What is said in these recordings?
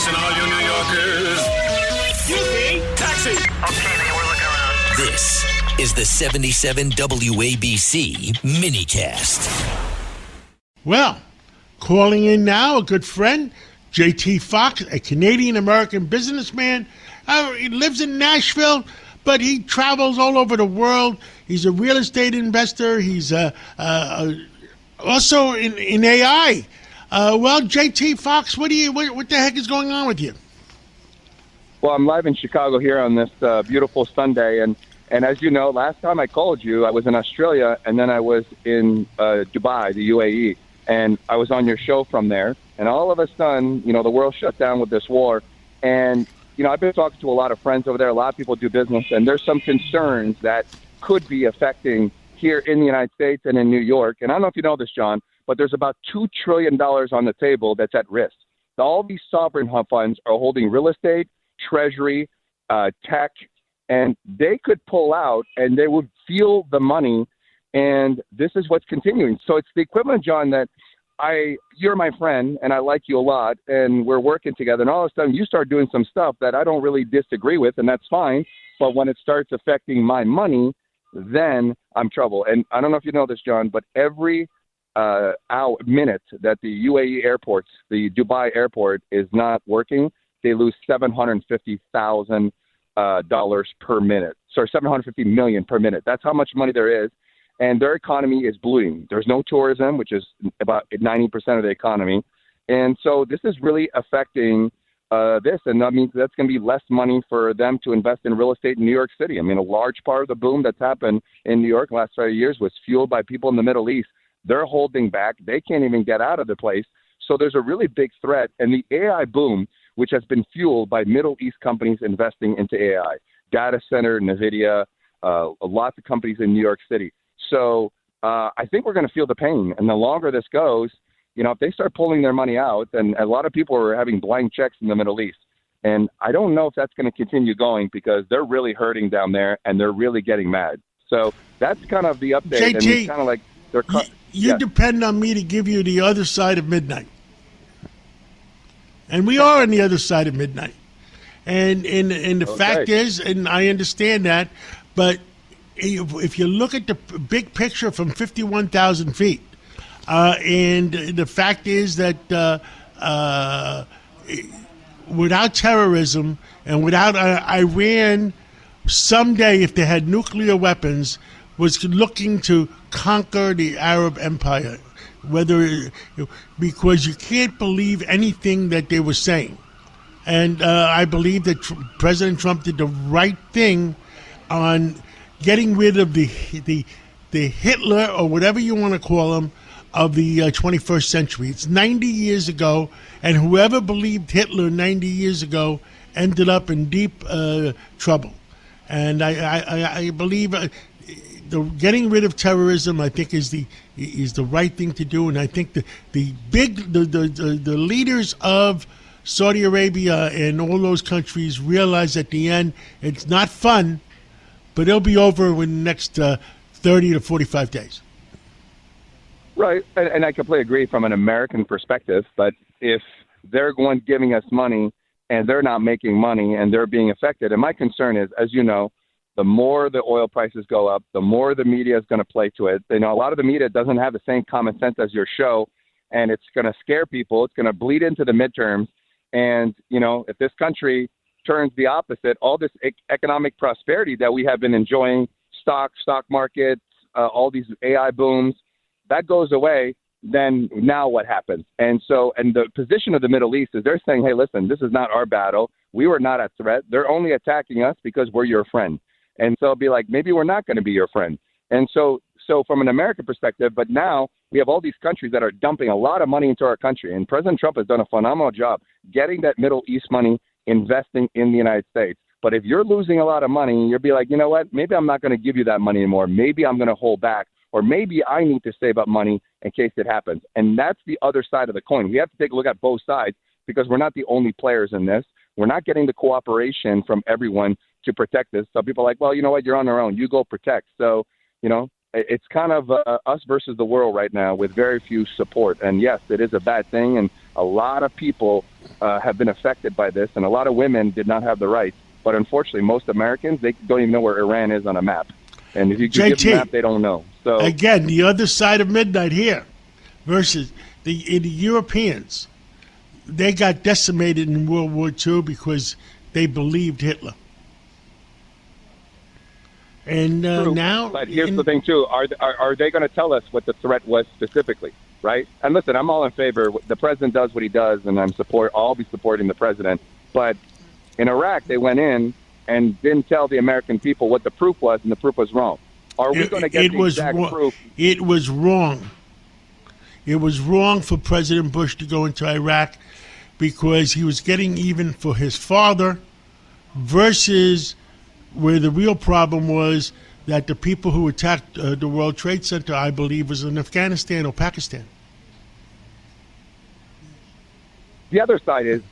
Attention all you New Yorkers. Excuse me. Taxi. Okay, man, we're looking around. This is the 77 WABC minicast. Well, calling in now, a good friend, JT Foxx, a Canadian-American businessman. He lives in Nashville, but he travels all over the world. He's a real estate investor. He's also in AI. Well, JT Foxx, what the heck is going on with you? Well, I'm live in Chicago here on this beautiful Sunday, and as you know, last time I called you, I was in Australia, and then I was in Dubai, the UAE, and I was on your show from there. And all of a sudden, the world shut down with this war, and I've been talking to a lot of friends over there. A lot of people do business, and there's some concerns that could be affecting here in the United States and in New York. And I don't know if you know this, John, but there's about $2 trillion on the table that's at risk. All these sovereign funds are holding real estate, treasury, tech, and they could pull out and they would feel the money. And this is what's continuing. So it's the equivalent, John, that you're my friend and I like you a lot and we're working together. And all of a sudden you start doing some stuff that I don't really disagree with, and that's fine. But when it starts affecting my money, then I'm trouble. And I don't know if you know this, John, but every minute that the UAE airports, the Dubai airport is not working, they lose $750,000 per minute. Sorry, $750 million per minute. That's how much money there is. And their economy is blooming. There's no tourism, which is about 90% of the economy. And so this is really affecting this. And that means that's going to be less money for them to invest in real estate in New York City. I mean, a large part of the boom that's happened in New York the last 5 years was fueled by people in the Middle East. They're holding back. They can't even get out of the place. So there's a really big threat. And the AI boom, which has been fueled by Middle East companies investing into AI, data center, NVIDIA, lots of companies in New York City. So I think we're going to feel the pain. And the longer this goes, if they start pulling their money out, then a lot of people are having blank checks in the Middle East. And I don't know if that's going to continue going because they're really hurting down there and they're really getting mad. So that's kind of the update. JT, and it's kind of like they're you depend on me to give you the other side of midnight. And we are on the other side of midnight. And the fact is, and I understand that, but if you look at the big picture from 51,000 feet, and the fact is that without terrorism and without Iran, someday if they had nuclear weapons, was looking to conquer the Arab empire, because you can't believe anything that they were saying. And I believe that President Trump did the right thing on getting rid of the Hitler, or whatever you want to call him, of the 21st century. It's 90 years ago, and whoever believed Hitler 90 years ago ended up in deep trouble. And I believe getting rid of terrorism, I think, is the right thing to do. And I think the leaders of Saudi Arabia and all those countries realize at the end it's not fun, but it'll be over in the next 30 to 45 days. Right, and I completely agree from an American perspective, but if they're giving us money and they're not making money and they're being affected, and my concern is, as you know, the more the oil prices go up, the more the media is going to play to it. A lot of the media doesn't have the same common sense as your show, and it's going to scare people. It's going to bleed into the midterms, and, if this country turns the opposite, all this economic prosperity that we have been enjoying, stock markets, all these AI booms, that goes away, then now what happens? And the position of the Middle East is they're saying, hey, listen, this is not our battle. We were not a threat. They're only attacking us because we're your friend. And so it'll be like, maybe we're not going to be your friend. And so from an American perspective, but now we have all these countries that are dumping a lot of money into our country. And President Trump has done a phenomenal job getting that Middle East money, investing in the United States. But if you're losing a lot of money, you'll be like, you know what, maybe I'm not going to give you that money anymore. Maybe I'm going to hold back. Or maybe I need to save up money in case it happens. And that's the other side of the coin. We have to take a look at both sides because we're not the only players in this. We're not getting the cooperation from everyone to protect this. So people are like, well, you know what? You're on your own. You go protect. So, it's kind of us versus the world right now with very few support. And yes, it is a bad thing, and a lot of people have been affected by this, and a lot of women did not have the rights. But unfortunately, most Americans, they don't even know where Iran is on a map. And if you give them a map, they don't know. So again, the other side of midnight here versus the Europeans. They got decimated in World War II because they believed Hitler. And now, but here's the thing too: are they going to tell us what the threat was specifically, right? And listen, I'm all in favor. The president does what he does, and I'll be supporting the president. But in Iraq, they went in and didn't tell the American people what the proof was, and the proof was wrong. Are we going to get the exact proof? It was wrong. It was wrong for President Bush to go into Iraq because he was getting even for his father versus where the real problem was that the people who attacked the World Trade Center, I believe, was in Afghanistan or Pakistan. The other side is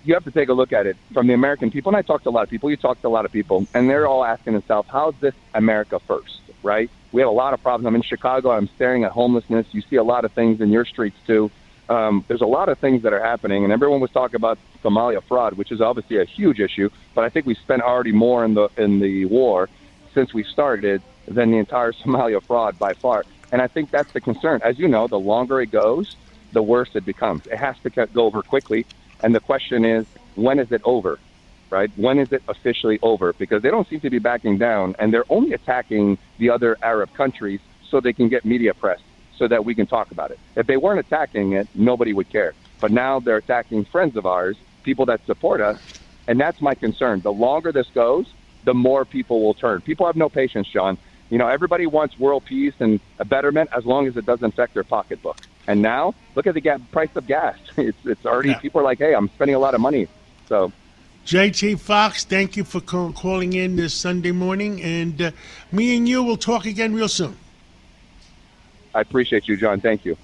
you have to take a look at it from the American people. And I talked to a lot of people. You talked to a lot of people, and they're all asking themselves, how's this America first, right? We have a lot of problems. I'm in Chicago. I'm staring at homelessness. You see a lot of things in your streets, too. There's a lot of things that are happening, and everyone was talking about Somalia fraud, which is obviously a huge issue. But I think we spent already more in the war since we started than the entire Somalia fraud by far. And I think that's the concern. As you know, the longer it goes, the worse it becomes. It has to go over quickly. And the question is, when is it over, right? When is it officially over? Because they don't seem to be backing down, and they're only attacking the other Arab countries so they can get media press, so that we can talk about it. If they weren't attacking it, nobody would care. But now they're attacking friends of ours, people that support us, and that's my concern. The longer this goes, the more people will turn. People have no patience, John. You know, everybody wants world peace and a betterment as long as it doesn't affect their pocketbook. And now, look at the price of gas. It's already, people are like, hey, I'm spending a lot of money. So, JT Foxx, thank you for calling in this Sunday morning, and me and you will talk again real soon. I appreciate you, John. Thank you.